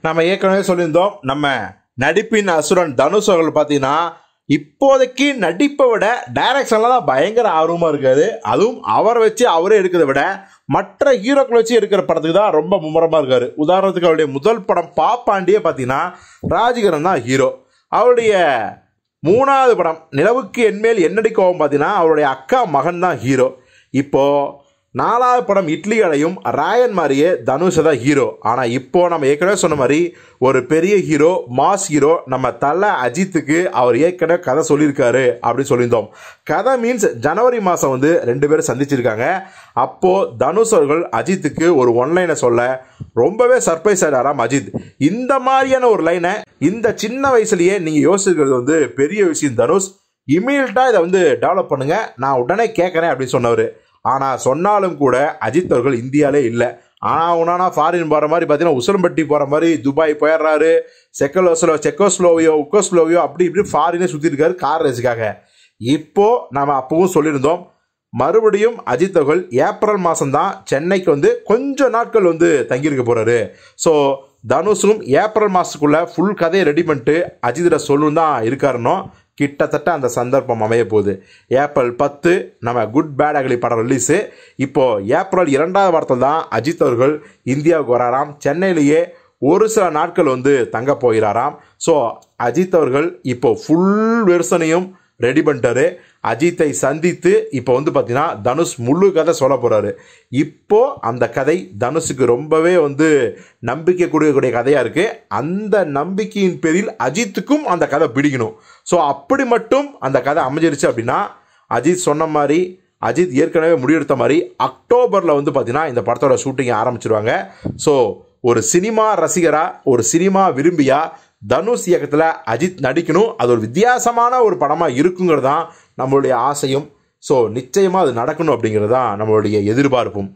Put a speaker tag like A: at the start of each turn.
A: நம்ம ஏற்கனவே சொல்லியிருந்தோம், நம்ம நடிப்பின் அசுரன் தனுஷ் அவர்கள் பார்த்தீங்கன்னா இப்போதைக்கு நடிப்பை விட டைரக்ஷன்ல தான் பயங்கர ஆர்வமாக இருக்காரு. அதுவும் அவரை வச்சு அவரே எடுக்கிறத விட மற்ற ஹீரோக்களை வச்சு எடுக்கிற படத்துக்கு தான் ரொம்ப மும்முரமாக இருக்காரு. உதாரணத்துக்கு அவருடைய முதல் படம் பாப்பாண்டியே பார்த்தீங்கன்னா ராஜகிரண் தான் ஹீரோ. அவருடைய 3வது படம் நிலவுக்கு என்மேல் என்னடி கோவம் பார்த்தீங்கன்னா அவருடைய அக்கா மகன் தான் ஹீரோ. இப்போது 4வது படம் இட்லி கடையும் ராயன் மாதிரியே தனுஷ் தான் ஹீரோ. ஆனால் இப்போது நம்ம ஏற்கனவே சொன்ன மாதிரி ஒரு பெரிய ஹீரோ, மாஸ் ஹீரோ நம்ம தல அஜித்துக்கு அவர் ஏற்கனவே கதை சொல்லியிருக்காரு அப்படின்னு சொல்லியிருந்தோம். கதை மீன்ஸ் ஜனவரி மாதம் 2 பேரும் சந்திச்சிருக்காங்க. அப்போது தனுஷ் அவர்கள் அஜித்துக்கு ஒரு ஒன்லைனை சொல்ல ரொம்பவே சர்ப்ரைஸ் ஆகிடாராம் அஜித். இந்த மாதிரியான ஒரு லைனை இந்த சின்ன வயசுலேயே நீங்கள் யோசிக்கிறது பெரிய விஷயம் தனுஷ். இமீடியட்டாக இதை டெவலப் பண்ணுங்க, நான் உடனே கேட்குறேன் அப்படின்னு சொன்னவர். ஆனால் சொன்னாலும் கூட அஜித் அவர்கள் இந்தியாவிலே இல்லை. ஆனால் உனானா ஃபாரின் போகிற மாதிரி பார்த்தீங்கன்னா உசலம்பட்டி போகிற மாதிரி துபாய் போயிடுறாரு, செக்கோஸ்லோவியோ அப்படி இப்படி ஃபாரினே சுற்றிருக்காரு கார் ரேஸுக்காக. இப்போது நம்ம அப்பவும் சொல்லியிருந்தோம், மறுபடியும் அஜித் அவர்கள் ஏப்ரல் மாதம்தான் சென்னைக்கு கொஞ்சம் நாட்கள் தங்கியிருக்க போகிறாரு. ஸோ தனுஷும் ஏப்ரல் மாதத்துக்குள்ளே ஃபுல் கதையை ரெடி பண்ணிட்டு அஜித்திட சொல்லணும் தான் இருக்காருன்னோ. கிட்டத்தட்ட அந்த சந்தர்ப்பம் அமைய போகுது. ஏப்ரல் 10 நம்ம குட் பேட் அகலி படம் ரிலீஸு. இப்போது ஏப்ரல் 2வது வாரத்தில் தான் அஜித் அவர்கள் இந்தியாவுக்கு வராராம். சென்னையிலேயே ஒரு சில நாட்கள் தங்க போகிறாராம். ஸோ அஜித் அவர்கள் இப்போது ஃபுல் வெர்ஷனையும் ரெடி பண்ணிட்டாரு. அஜித்தை சந்தித்து இப்போ பார்த்தீங்கன்னா தனுஷ் முழு கதை சொல்ல போகிறாரு. இப்போது அந்த கதை தனுஷுக்கு ரொம்பவே நம்பிக்கை கூடிய கதையாக இருக்குது. அந்த நம்பிக்கையின் பேரில் அஜித்துக்கும் அந்த கதை பிடிக்கணும். ஸோ அப்படி மட்டும் அந்த கதை அமைஞ்சிருச்சு அப்படின்னா அஜித் சொன்ன மாதிரி, அஜித் ஏற்கனவே முடிவெடுத்த மாதிரி அக்டோபரில் பார்த்தீங்கன்னா இந்த படத்தோட ஷூட்டிங்கை ஆரம்பிச்சிருவாங்க. ஸோ ஒரு சினிமா ரசிகராக, ஒரு சினிமா விரும்பியா தனுஷ் இயக்கத்தில் அஜித் நடிக்கணும். அது ஒரு வித்தியாசமான ஒரு படமாக இருக்குங்கிறது தான் நம்மளுடைய ஆசையும். ஸோ நிச்சயமாக அது நடக்கணும் அப்படிங்கிறது தான் நம்மளுடைய எதிர்பார்ப்பும்.